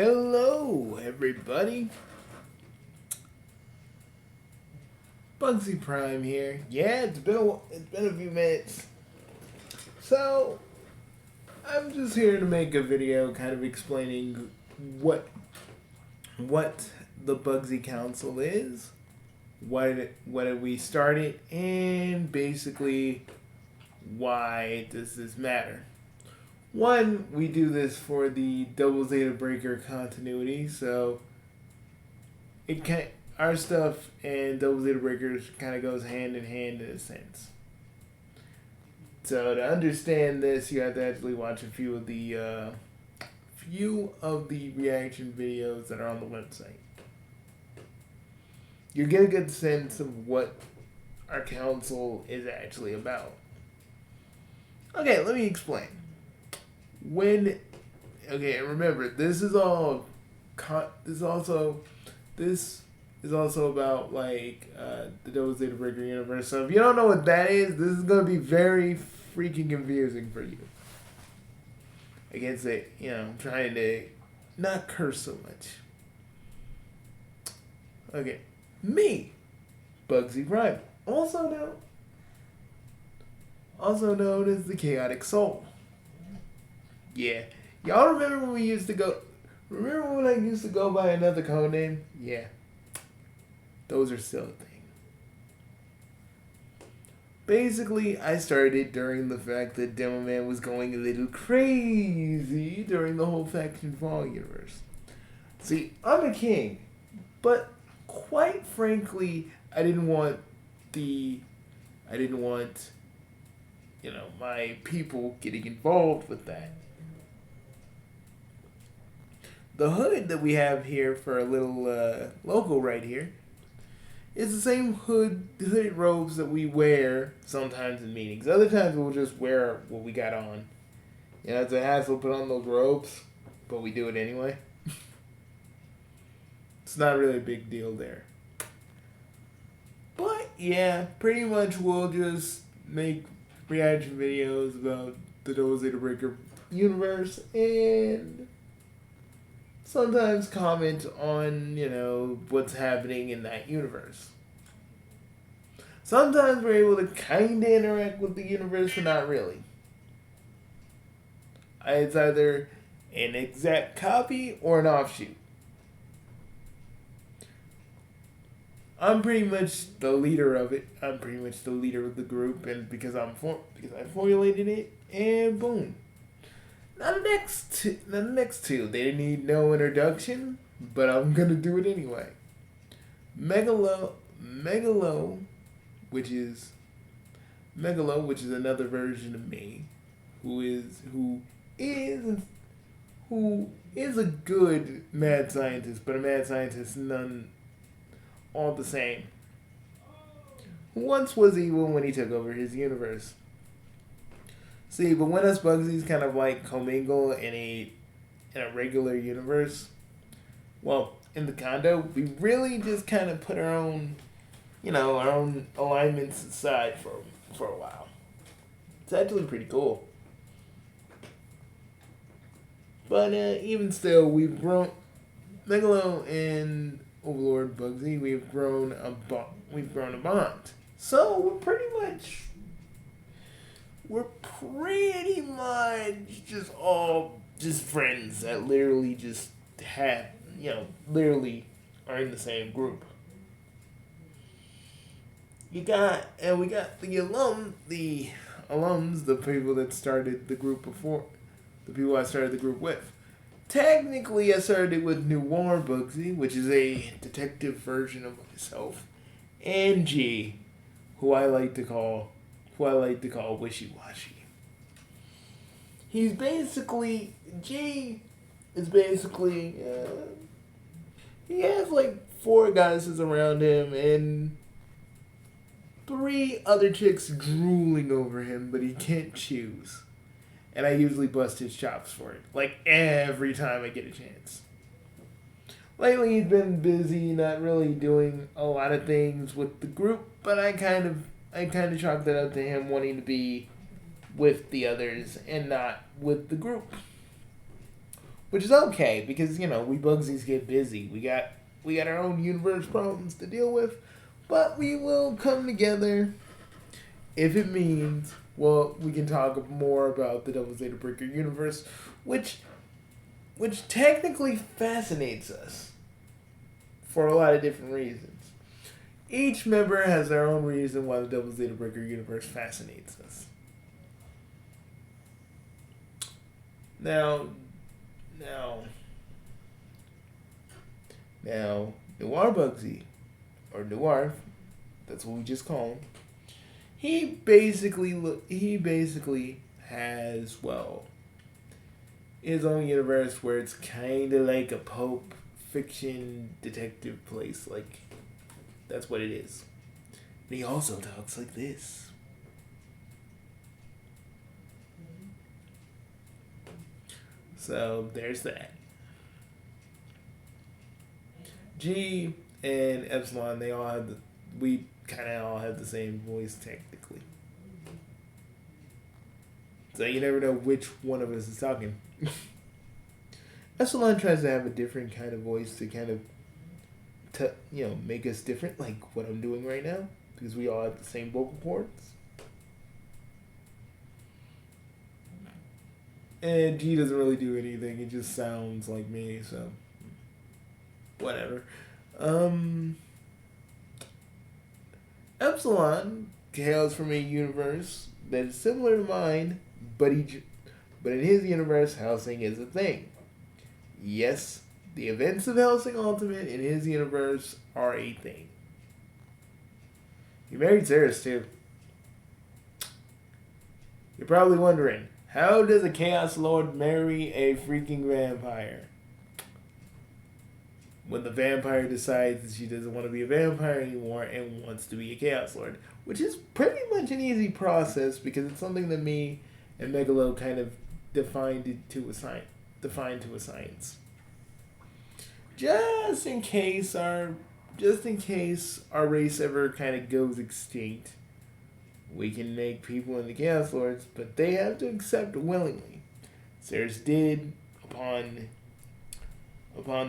Hello, everybody. Bugsy Prime here. Yeah, it's been a few minutes. So, I'm just here to make a video kind of explaining what the Bugsy Council is, what we started, and basically why does this matter. One, we do this for the Double Zeta Breaker continuity, so it can our stuff and Double Zeta Breakers kind of goes hand in hand in a sense. So to understand this, you have to actually watch a few of the reaction videos that are on the website. You get a good sense of what our council is actually about. Okay, let me explain. And remember, this is also about the Double Zeta Breaker universe. So if you don't know what that is, this is gonna be very freaking confusing for you. I can't say, I'm trying to not curse so much. Okay, me, Bugsy Prime, also known as the Chaotic Soul. Yeah. Y'all remember when I used to go by another code name? Yeah. Those are still a thing. Basically, I started during the fact that Demo Man was going a little crazy during the whole Faction Fall universe. See, I'm a king, but quite frankly, I didn't want my people getting involved with that. The hood that we have here for a little logo right here is the same hooded robes that we wear sometimes in meetings. Other times we'll just wear what we got on. It's a hassle to put on those robes, but we do it anyway. It's not really a big deal there. But yeah, pretty much we'll just make reaction videos about the Double Zeta Breaker universe and sometimes comment on, what's happening in that universe. Sometimes we're able to kind of interact with the universe, but not really. It's either an exact copy or an offshoot. I'm pretty much the leader of it. I'm pretty much the leader of the group, and because I formulated it, and boom. Now the next two, they need no introduction, but I'm gonna do it anyway. Megalo, which is another version of me, who is a good mad scientist, but a mad scientist none all the same. Who once was evil when he took over his universe. See, but when us Bugsies kind of commingle in a regular universe, well, in the condo, we really just kind of put our own alignments aside for a while. It's actually pretty cool. But even still, we've grown, Megalo and Overlord Bugsy, we've grown a bond. So we're pretty much just friends that literally just literally are in the same group. We got the alums, the people that started the group before, the people I started the group with. Technically, I started it with Noir Bugsy, which is a detective version of myself, and G, who I like to call wishy-washy. He has 4 guys around him and 3 other chicks drooling over him, but he can't choose. And I usually bust his chops for it, every time I get a chance. Lately he's been busy, not really doing a lot of things with the group, but I kind of chalked that up to him wanting to be with the others and not with the group. which is okay because we Bugsies get busy. We got our own universe problems to deal with, but we will come together if it means. Well, we can talk more about the Double Zeta Breaker universe, which technically fascinates us for a lot of different reasons. Each member has their own reason why the Double Zeta Breaker universe fascinates us. Now, Noir Bugsy, or Noir, that's what we just call him. He basically has his own universe where it's kind of like a pulp fiction detective place. Like, that's what it is. And he also talks like this. So there's that. G and Epsilon, we kind of all have the same voice technically. So you never know which one of us is talking. Epsilon tries to have a different kind of voice to kind of, make us different, like what I'm doing right now, because we all have the same vocal cords. And G doesn't really do anything. It just sounds like me, so whatever. Epsilon hails from a universe that is similar to mine, but in his universe, housing is a thing. Yes, the events of Hellsing Ultimate in his universe are a thing. He married Ceres too. You're probably wondering, how does a Chaos Lord marry a freaking vampire? When the vampire decides that she doesn't want to be a vampire anymore and wants to be a Chaos Lord. Which is pretty much an easy process because it's something that me and Megalo kind of defined to a science. Just in case our race ever kind of goes extinct, we can make people into Chaos Lords, but they have to accept willingly. Ceres did upon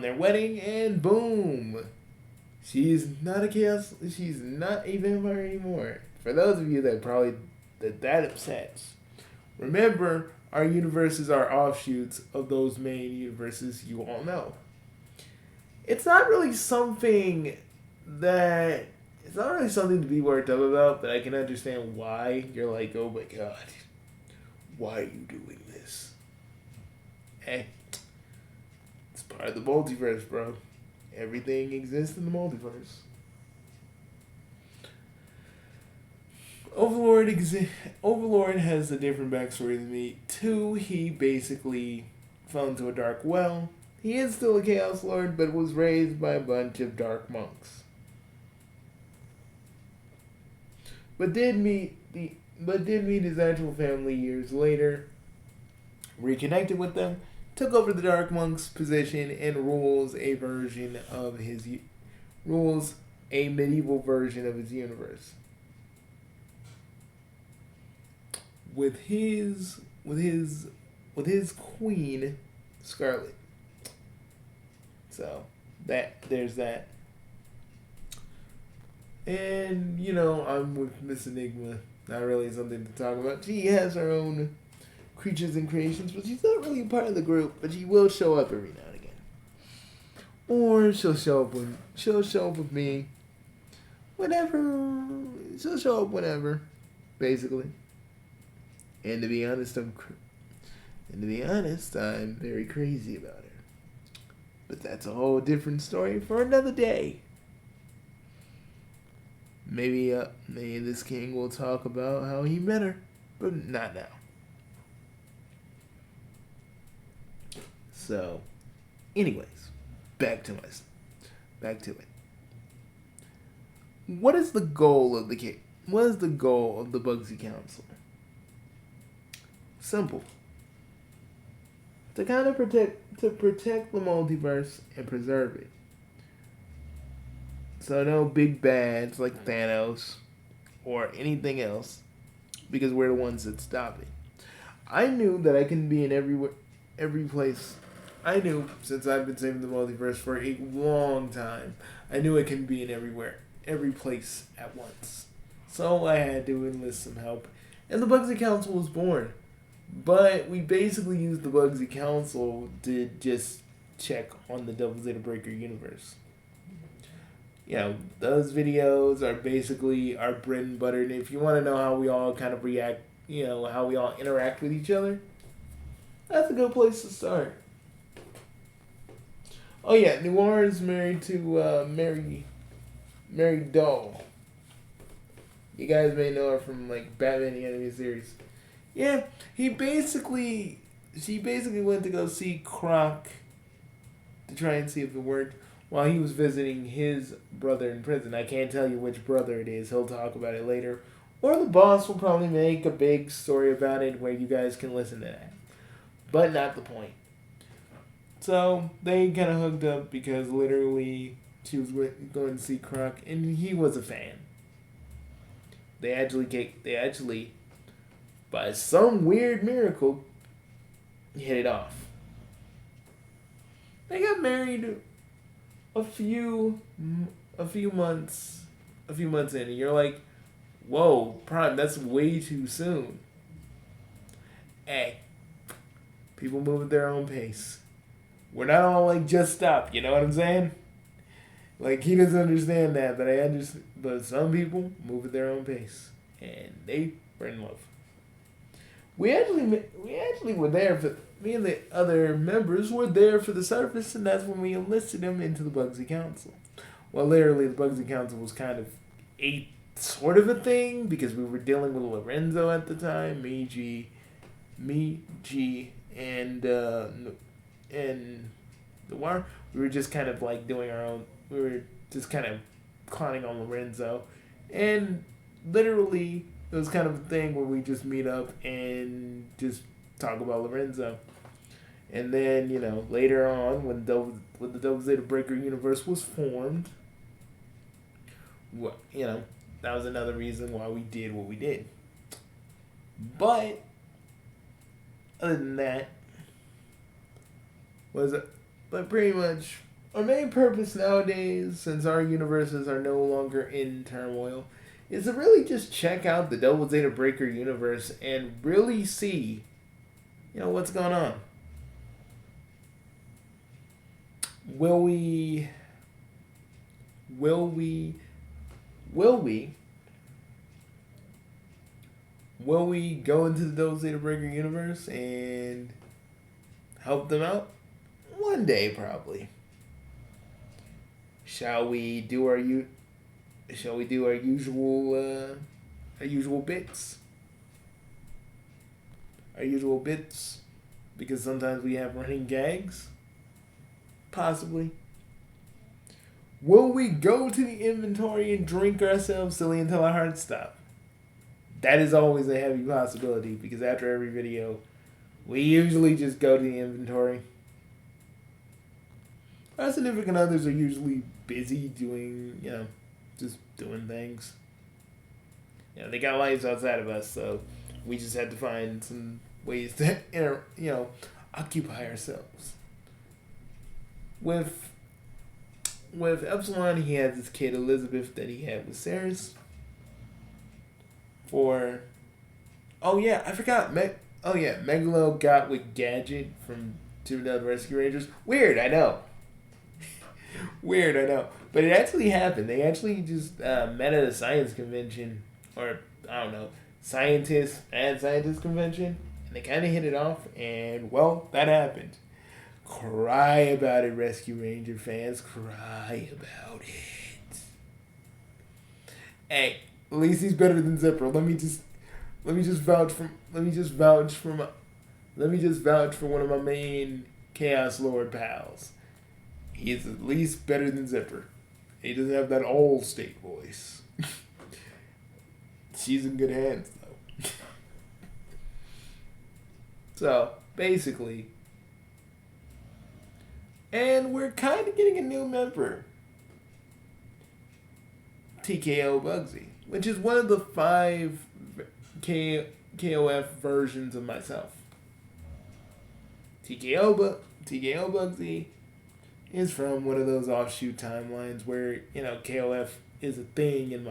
their wedding, and boom, she's not a vampire anymore. For those of you that upsets, remember, our universes are offshoots of those main universes you all know. It's not really something to be worked up about, but I can understand why you're like, oh my god, why are you doing this? Hey, it's part of the multiverse, bro. Everything exists in the multiverse. Overlord has a different backstory than me. 2, he basically fell into a dark well. He is still a Chaos Lord, but was raised by a bunch of dark monks. But did meet his actual family years later, reconnected with them, took over the Dark Monk's position, and rules a medieval version of his universe. With his queen, Scarlet. So there's that. And I'm with Miss Enigma. Not really something to talk about. She has her own creatures and creations, but she's not really a part of the group. But she will show up every now and again, or she'll show up with me. Whenever she'll show up, whenever, basically. And to be honest, I'm very crazy about her. But that's a whole different story for another day. Maybe this king will talk about how he met her, but not now. So, anyways, back to it. What is the goal of the king? What is the goal of the Bugsy Council? Simple. To kind of protect the multiverse and preserve it. So no big bads like Thanos or anything else, because we're the ones that stop it. I knew that I can be in every place I knew since I've been saving the multiverse for a long time, I knew it can be in everywhere, every place at once. So I had to enlist some help, and the Bugsy Council was born. But we basically used the Bugsy Council to just check on the Double Zeta Breaker universe. You know, those videos are basically our bread and butter. And if you want to know how we all kind of react, you know, how we all interact with each other, that's a good place to start. Oh yeah, Noir is married to Mary Doll. You guys may know her from like Batman the Animated Series. Yeah, she basically went to go see Croc to try and see if it worked while he was visiting his brother in prison. I can't tell you which brother it is. He'll talk about it later. Or the boss will probably make a big story about it where you guys can listen to that. But not the point. So they kind of hooked up because literally she was going to see Croc and he was a fan. They actually, by some weird miracle, hit it off. They got married a few months in, and you're like, whoa, Prime, that's way too soon. Hey, people move at their own pace. We're not all like, just stop, you know what I'm saying? Like, he doesn't understand that, but I understand. But some people move at their own pace, and they were in love. We actually were there for, me and the other members were there for the surface, and that's when we enlisted him into the Bugsy Council. Well, literally, the Bugsy Council was kind of a sort of a thing because we were dealing with Lorenzo at the time, G, and the War. We were just kind of like doing our own. We were just kind of clowning on Lorenzo, and literally it was kind of a thing where we just meet up and just talk about Lorenzo. And then, you know, later on, when the Double Zeta Breaker universe was formed, you know, that was another reason why we did what we did. But other than that, but pretty much our main purpose nowadays, since our universes are no longer in turmoil, is to really just check out the Double Zeta Breaker universe and really see, you know, what's going on. Will we go into the Double Zeta Breaker universe and help them out? One day, probably. Shall we do our usual bits? Our usual bits, because sometimes we have running gags. Possibly. Will we go to the inventory and drink ourselves silly until our hearts stop? That is always a heavy possibility because after every video, we usually just go to the inventory. Our significant others are usually busy doing, you know, just doing things. You know, they got lives outside of us, so we just had to find some ways to, you know, occupy ourselves. With Epsilon, he had this kid Elizabeth that he had with Ceres. Oh yeah, I forgot. Megalo got with Gadget from Two Dead Rescue Rangers. Weird, I know. Weird, I know. But it actually happened. They actually just met at a science convention, or I don't know, scientist convention, and they kind of hit it off. And well, that happened. Cry about it, Rescue Ranger fans. Cry about it. Hey, at least he's better than Zipper. Let me just vouch for one of my main Chaos Lord pals. He's at least better than Zipper. He doesn't have that old state voice. She's in good hands though. So basically. And we're kind of getting a new member. TKO Bugsy, which is one of the 5 KOF versions of myself. TKO TKO Bugsy is from one of those offshoot timelines where KOF is a thing in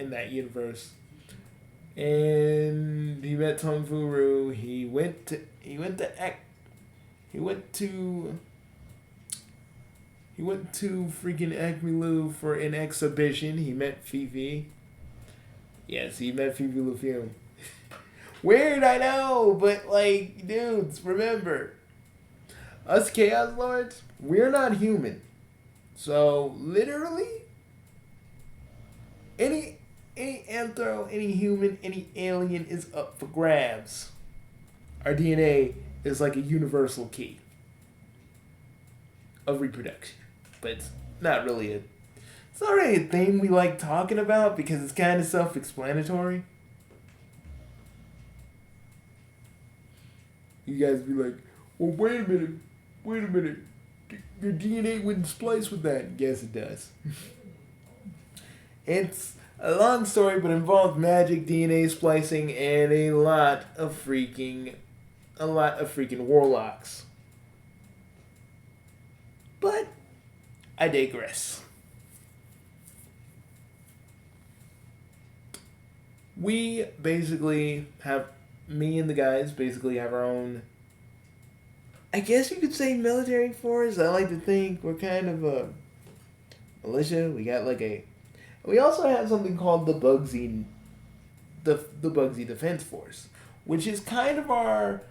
that universe. And he met Tong Fu Ru. He went to freaking Acme Lu for an exhibition. He met Fifi. Yes, he met Fifi LaFume. Weird, I know, but dudes, remember, us Chaos Lords, we're not human. So literally, any anthro, any human, any alien is up for grabs. Our DNA is like a universal key of reproduction, but it's not really a thing we like talking about because it's kind of self-explanatory. You guys be like, well, wait a minute, your DNA wouldn't splice with that. Yes, it does. It's a long story, but involved magic, DNA splicing, and a lot of freaking warlocks. But I digress. Me and the guys basically have our own, I guess you could say, military force. I like to think we're kind of a militia. We also have something called the Bugsy Defense Force, which is kind of our,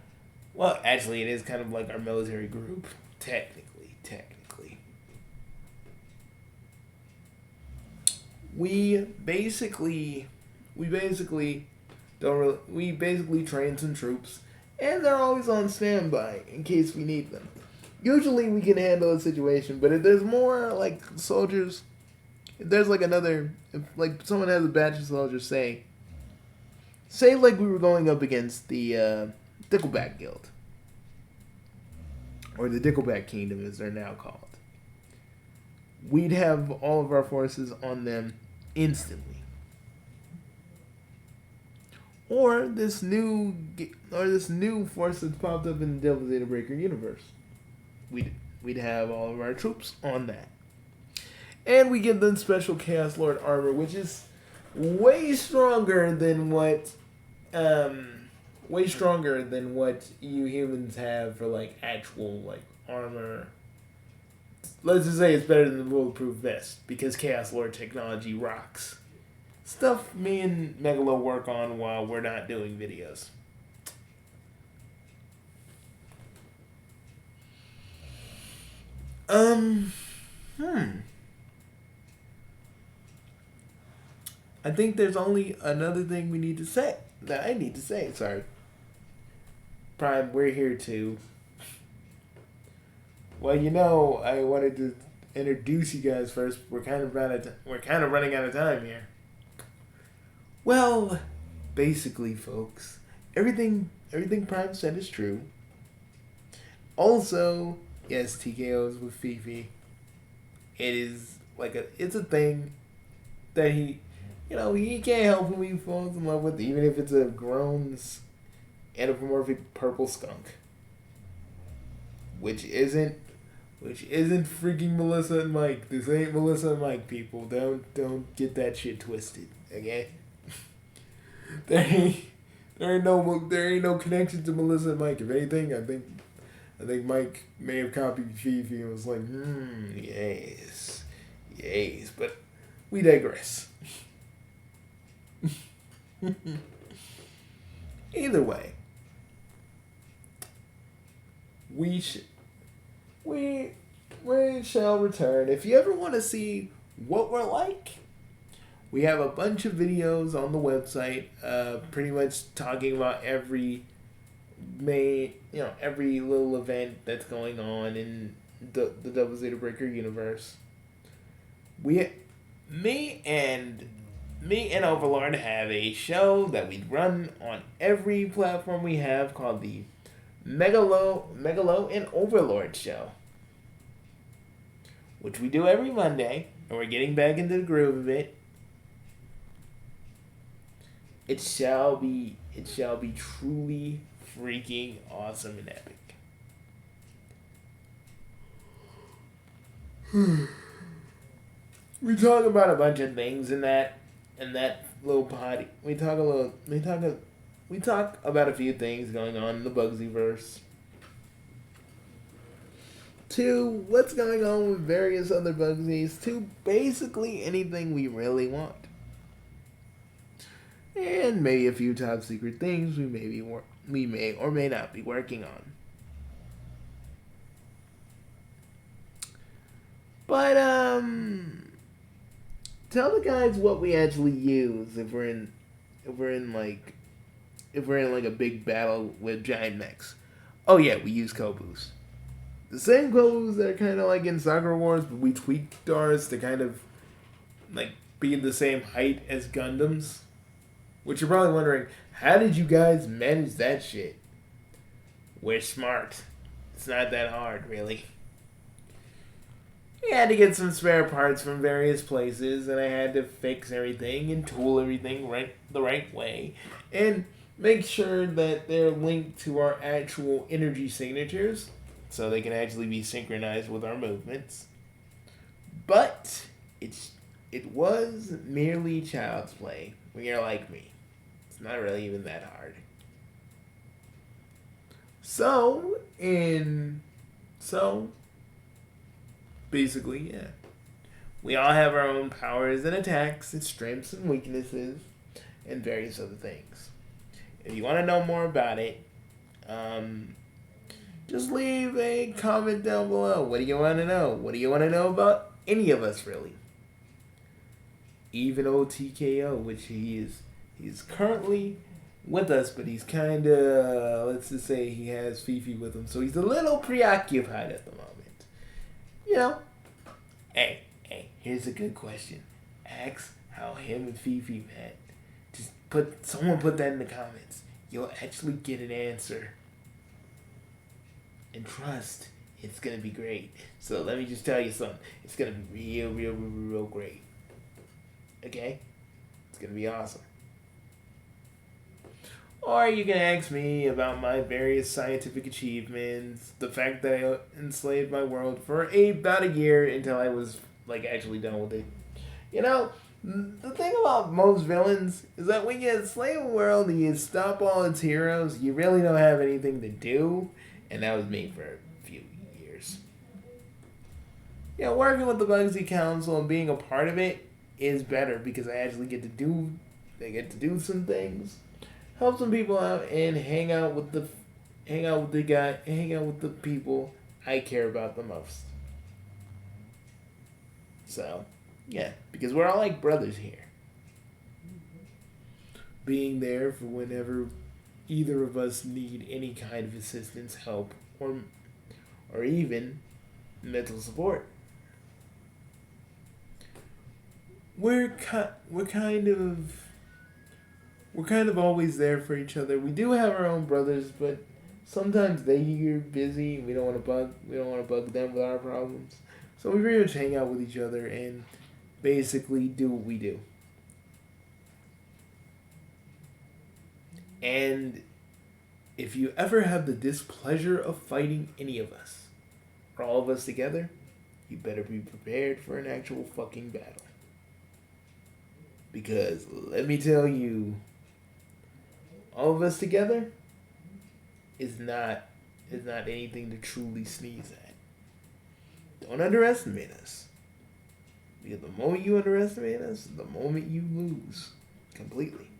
well, actually it is kind of like our military group, technically. We basically train some troops, and they're always on standby in case we need them. Usually we can handle a situation, but if there's more soldiers, if there's if someone has a batch of soldiers, say we were going up against the Dickleback Guild, or the Dickleback Kingdom as they're now called, we'd have all of our forces on them instantly. Or this new force that's popped up in the Double Zeta Breaker universe. We'd have all of our troops on that. And we give them special Chaos Lord armor, which is way stronger than what you humans have for actual armor. Let's just say it's better than the bulletproof vest because Chaos Lord technology rocks. Stuff me and Megalo work on while we're not doing videos. I think there's only another thing I need to say. Sorry. Prime, we're here too. Well, I wanted to introduce you guys first. We're kind of running out of time here. Well, basically, folks, everything Prime said is true. Also, yes, TKOs with Fifi. It is it's a thing that he can't help who he falls in love with, even if it's a grown anthropomorphic purple skunk, which isn't freaking Melissa and Mike. This ain't Melissa and Mike, people. Don't get that shit twisted, okay? There ain't no connection to Melissa and Mike. If anything, I think Mike may have copied Fifi and was like, yes. But we digress. Either way, we shall return. If you ever want to see what we're like, we have a bunch of videos on the website, pretty much talking about every little event that's going on in the Double Zeta Breaker universe. Me and Overlord have a show that we run on every platform we have called the Megalo and Overlord Show, which we do every Monday, and we're getting back into the groove of it. It shall be truly freaking awesome and epic. We talk about a bunch of things in that little potty. We talk about a few things going on in the Bugsy verse. To what's going on with various other Bugsies. To basically anything we really want. And maybe a few top secret things we may or may not be working on. But tell the guys what we actually use if we're in like a big battle with giant mechs. Oh yeah, we use Kobus. The same Kobus that are kind of like in Sakura Wars, but we tweaked ours to kind of like be the same height as Gundams. Which you're probably wondering, how did you guys manage that shit? We're smart. It's not that hard, really. I had to get some spare parts from various places, and I had to fix everything and tool everything the right way, and make sure that they're linked to our actual energy signatures, so they can actually be synchronized with our movements. But it was merely child's play when you're like me. It's not really even that hard. So basically, yeah. We all have our own powers and attacks and strengths and weaknesses and various other things. If you want to know more about it, just leave a comment down below. What do you want to know? What do you want to know about any of us, really? Even old TKO, which he's currently with us, but he's kind of, let's just say he has Fifi with him, so he's a little preoccupied at the moment. You know, hey, here's a good question. Ask how him and Fifi met. Just someone put that in the comments. You'll actually get an answer. And trust, it's gonna be great. So let me just tell you something. It's gonna be real great. Okay? It's gonna be awesome. Or you can ask me about my various scientific achievements, the fact that I enslaved my world for about a year until I was actually done with it. You know, the thing about most villains is that when you enslave a world and you stop all its heroes, you really don't have anything to do, and that was me for a few years. Yeah, working with the Bugsy Council and being a part of it is better because I actually get to do some things. Help some people out and hang out with the people I care about the most. So, yeah, because we're all like brothers here. Being there for whenever either of us need any kind of assistance, help, or even mental support. We're kind of always there for each other. We do have our own brothers, but sometimes they're busy. We don't want to bug them with our problems. So we pretty much hang out with each other and basically do what we do. And if you ever have the displeasure of fighting any of us, or all of us together, you better be prepared for an actual fucking battle. Because let me tell you, all of us together is not anything to truly sneeze at. Don't underestimate us. Because the moment you underestimate us, the moment you lose completely.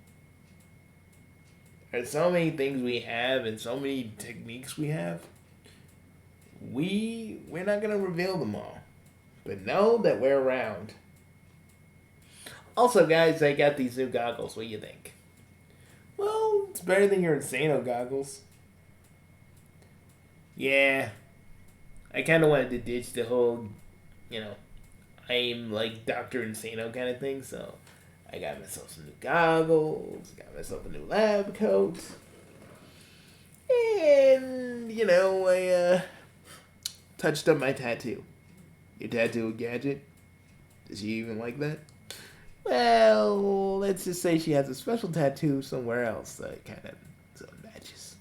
There's so many things we have and so many techniques we have. We're not gonna reveal them all. But know that we're around. Also, guys, I got these new goggles. What do you think? Well, it's better than your Insano goggles. Yeah. I kind of wanted to ditch the whole, I'm like Dr. Insano kind of thing, so I got myself some new goggles, got myself a new lab coat, and, I touched up my tattoo. Your tattoo a gadget? Does she even like that? Well, let's just say she has a special tattoo somewhere else that kind of matches.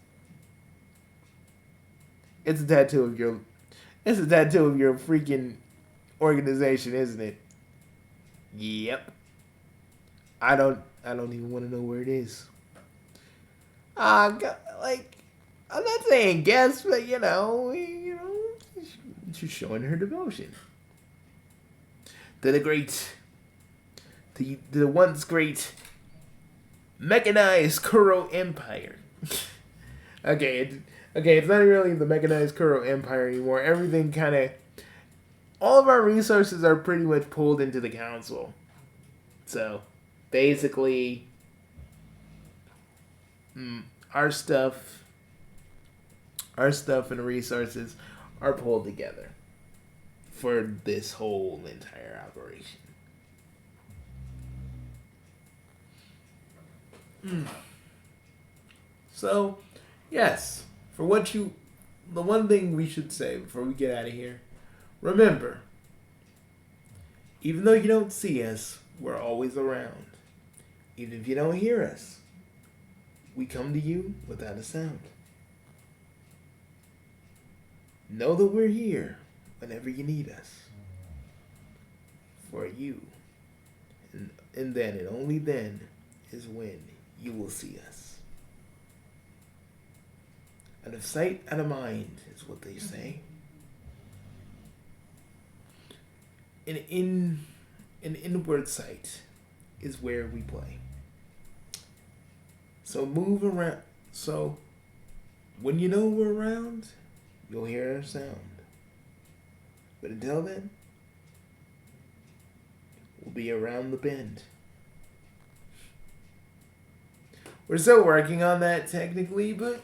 It's a tattoo of your freaking organization, isn't it? Yep. I don't even want to know where it is. Like, I'm not saying guess, but she's showing her devotion to the great, the once great mechanized Kuro Empire. Okay, it's not really the mechanized Kuro Empire anymore. Everything kind of, all of our resources are pretty much pulled into the council. So, basically, our stuff and resources are pulled together for this whole entire operation. So, yes, the one thing we should say before we get out of here, remember, even though you don't see us, we're always around. Even if you don't hear us, we come to you without a sound. Know that we're here whenever you need us. For you. And then, and only then, is when you will see us. Out of sight, out of mind, is what they say. An inward sight is where we play. So move around. So when you know we're around, you'll hear our sound. But until then, we'll be around the bend. We're still working on that technically, but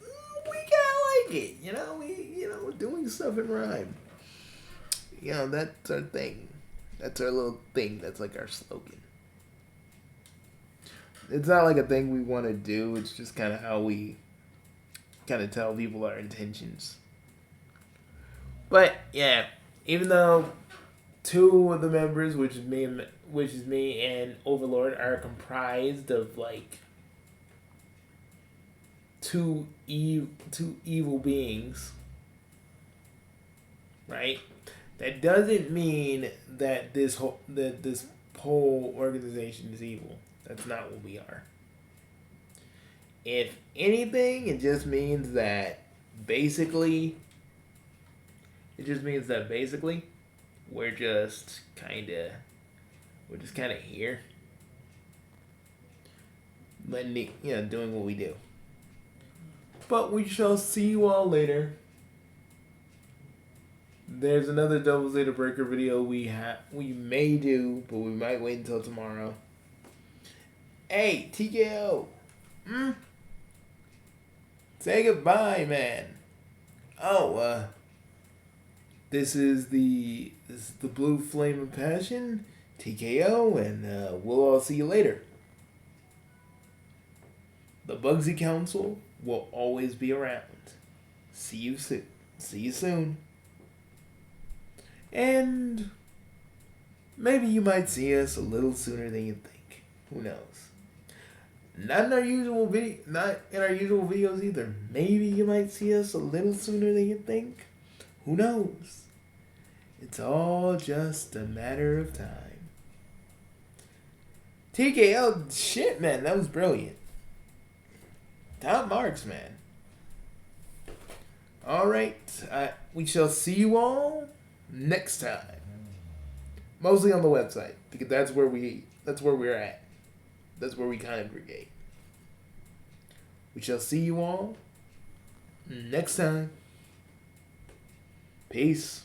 we kind of like it. We're doing stuff in rhyme. That's our thing. That's our little thing. That's like our slogan. It's not like a thing we want to do. It's just kind of how we kind of tell people our intentions. But yeah, even though two of the members, which is me and Overlord, are comprised of like two evil beings, right? That doesn't mean that this whole organization is evil. That's not what we are. If anything, it just means that basically we're just kind of here, doing what we do. But we shall see you all later. There's another Double Zeta Breaker video we may do, but we might wait until tomorrow. Hey, TKO. Say goodbye, man. Oh, this is the Blue Flame of Passion, TKO, and we'll all see you later. The Bugsy Council will always be around. See you soon. And maybe you might see us a little sooner than you think. Who knows? Not in our usual videos either. Maybe you might see us a little sooner than you think. Who knows? It's all just a matter of time. TKO, shit, man, that was brilliant. Top marks, man. All right, we shall see you all next time. Mostly on the website, because that's where we're at. That's where we congregate. We shall see you all next time. Peace.